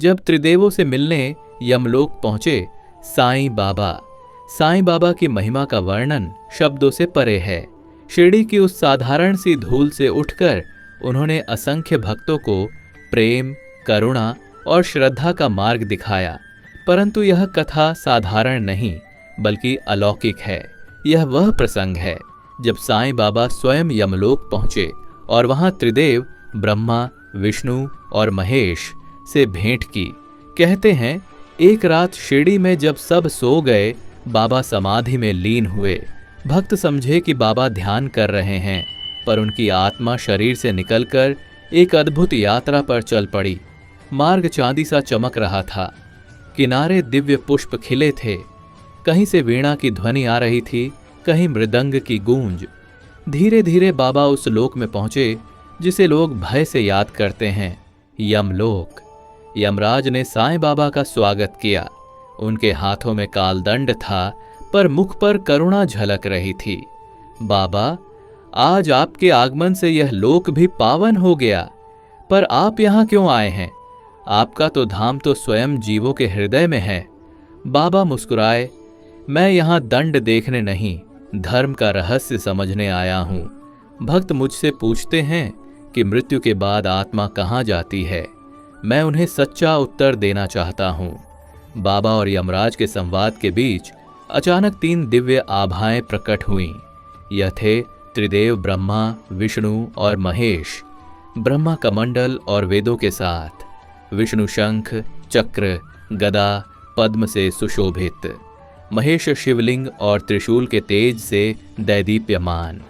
जब त्रिदेवों से मिलने यमलोक पहुंचे साईं बाबा की महिमा का वर्णन शब्दों से परे है। शिरडी की उस साधारण सी धूल से उठकर उन्होंने असंख्य भक्तों को प्रेम, करुणा और श्रद्धा का मार्ग दिखाया। परंतु यह कथा साधारण नहीं बल्कि अलौकिक है। यह वह प्रसंग है जब साईं बाबा स्वयं यमलोक पहुंचे और वहां त्रिदेव ब्रह्मा, विष्णु और महेश से भेंट की। कहते हैं एक रात शिरडी में जब सब सो गए, बाबा समाधि में लीन हुए। भक्त समझे कि बाबा ध्यान कर रहे हैं, पर उनकी आत्मा शरीर से निकलकर एक अद्भुत यात्रा पर चल पड़ी। मार्ग चांदी सा चमक रहा था, किनारे दिव्य पुष्प खिले थे, कहीं से वीणा की ध्वनि आ रही थी, कहीं मृदंग की गूंज। धीरे धीरे बाबा उस लोक में पहुंचे जिसे लोग भय से याद करते हैं, यमलोक। यमराज ने साईं बाबा का स्वागत किया। उनके हाथों में कालदंड था, पर मुख पर करुणा झलक रही थी। बाबा, आज आपके आगमन से यह लोक भी पावन हो गया, पर आप यहां क्यों आए हैं? आपका तो धाम तो स्वयं जीवों के हृदय में है। बाबा मुस्कुराए, मैं यहां दंड देखने नहीं, धर्म का रहस्य समझने आया हूं। भक्त मुझसे पूछते हैं कि मृत्यु के बाद आत्मा कहां जाती है। मैं उन्हें सच्चा उत्तर देना चाहता हूं। बाबा और यमराज के संवाद के बीच अचानक 3 दिव्य आभाएं प्रकट हुईं। यह थे त्रिदेव ब्रह्मा, विष्णु और महेश। ब्रह्मा कमंडल और वेदों के साथ, विष्णु शंख, चक्र, गदा, पद्म से सुशोभित, महेश शिवलिंग और त्रिशूल के तेज से दैदीप्यमान।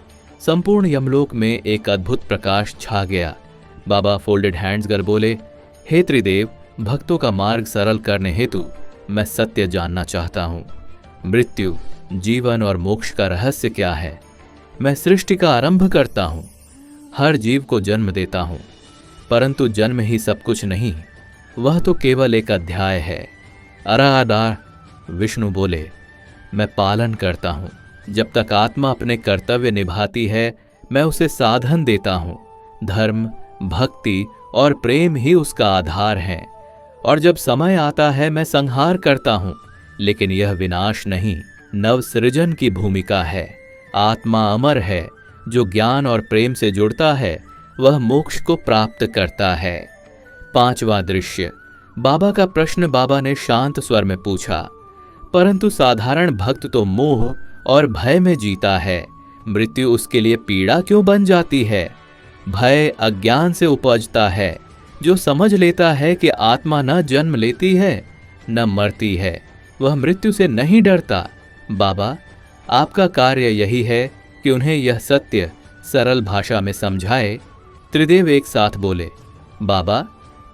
संपूर्ण यमलोक में एक अद्भुत प्रकाश छा गया। बाबा फोल्डेड हैंड्स कर बोले, हे त्रिदेव, भक्तों का मार्ग सरल करने हेतु मैं सत्य जानना चाहता हूं। मृत्यु, जीवन और मोक्ष का रहस्य क्या है? मैं सृष्टि का आरंभ करता हूं, हर जीव को जन्म देता हूं, परंतु जन्म ही सब कुछ नहीं, वह तो केवल एक अध्याय है। अरादार विष्णु बोले, मैं पालन करता हूं। जब तक आत्मा अपने कर्तव्य निभाती है, मैं उसे साधन देता हूं। धर्म, भक्ति और प्रेम ही उसका आधार है। और जब समय आता है, मैं संहार करता हूं, लेकिन यह विनाश नहीं, नव सृजन की भूमिका है। आत्मा अमर है, जो ज्ञान और प्रेम से जुड़ता है वह मोक्ष को प्राप्त करता है। 5वां दृश्य। बाबा का प्रश्न बाबा ने शांत स्वर में पूछा, परंतु साधारण भक्त तो मोह और भय में जीता है, मृत्यु उसके लिए पीड़ा क्यों बन जाती है? भय अज्ञान से उपजता है। जो समझ लेता है कि आत्मा न जन्म लेती है न मरती है, वह मृत्यु से नहीं डरता। बाबा, आपका कार्य यही है कि उन्हें यह सत्य सरल भाषा में समझाए। त्रिदेव एक साथ बोले, बाबा,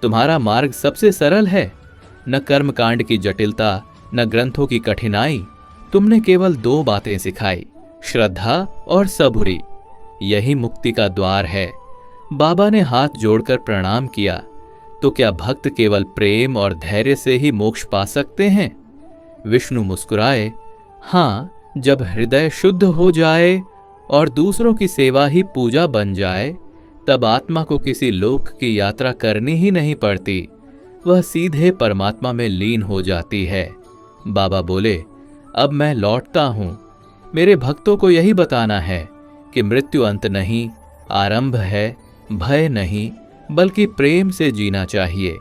तुम्हारा मार्ग सबसे सरल है। न कर्मकांड की जटिलता, न ग्रंथों की कठिनाई। तुमने केवल 2 बातें सिखाई, श्रद्धा और सबूरी। यही मुक्ति का द्वार है। बाबा ने हाथ जोड़कर प्रणाम किया। तो क्या भक्त केवल प्रेम और धैर्य से ही मोक्ष पा सकते हैं? विष्णु मुस्कुराए, हाँ, जब हृदय शुद्ध हो जाए और दूसरों की सेवा ही पूजा बन जाए, तब आत्मा को किसी लोक की यात्रा करनी ही नहीं पड़ती, वह सीधे परमात्मा में लीन हो जाती है। बाबा बोले, अब मैं लौटता हूं। मेरे भक्तों को यही बताना है कि मृत्यु अंत नहीं, आरंभ है। भय नहीं, बल्कि प्रेम से जीना चाहिए।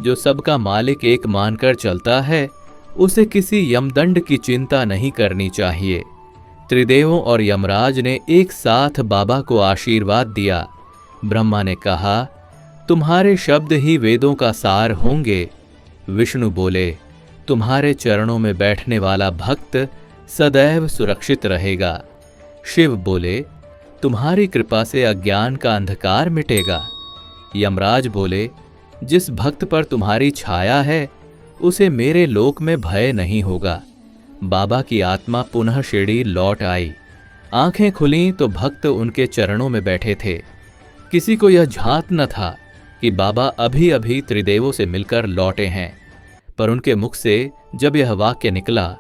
जो सबका मालिक एक मानकर चलता है, उसे किसी यमदंड की चिंता नहीं करनी चाहिए। त्रिदेवों और यमराज ने एक साथ बाबा को आशीर्वाद दिया। ब्रह्मा ने कहा, तुम्हारे शब्द ही वेदों का सार होंगे। विष्णु बोले, तुम्हारे चरणों में बैठने वाला भक्त सदैव सुरक्षित रहेगा। शिव बोले, तुम्हारी कृपा से अज्ञान का अंधकार मिटेगा। यमराज बोले, जिस भक्त पर तुम्हारी छाया है, उसे मेरे लोक में भय नहीं होगा। बाबा की आत्मा पुनः शिरडी लौट आई। आंखें खुलीं तो भक्त उनके चरणों में बैठे थे। किसी को यह झांत न था कि बाबा अभी अभी त्रिदेवों से मिलकर लौटे हैं, पर उनके मुख से जब यह वाक्य निकला,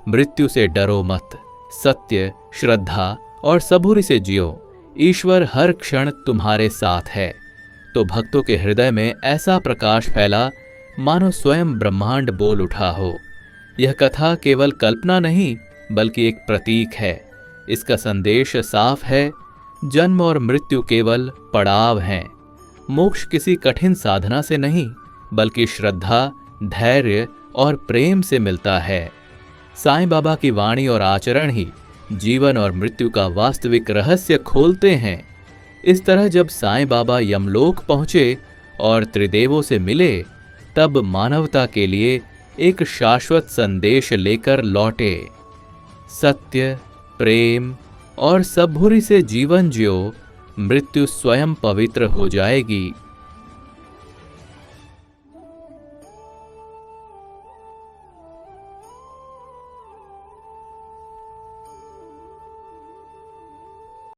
मृत्यु से डरो मत, सत्य, श्रद्धा और सबूरी से जियो, ईश्वर हर क्षण तुम्हारे साथ है, तो भक्तों के हृदय में ऐसा प्रकाश फैला मानो स्वयं ब्रह्मांड बोल उठा हो। यह कथा केवल कल्पना नहीं बल्कि एक प्रतीक है। इसका संदेश साफ है, जन्म और मृत्यु केवल पड़ाव हैं। मोक्ष किसी कठिन साधना से नहीं बल्कि श्रद्धा, धैर्य और प्रेम से मिलता है। साईं बाबा की वाणी और आचरण ही जीवन और मृत्यु का वास्तविक रहस्य खोलते हैं। इस तरह जब साईं बाबा यमलोक पहुंचे और त्रिदेवों से मिले, तब मानवता के लिए एक शाश्वत संदेश लेकर लौटे। सत्य, प्रेम और सद्बुद्धि से जीवन जियो, मृत्यु स्वयं पवित्र हो जाएगी।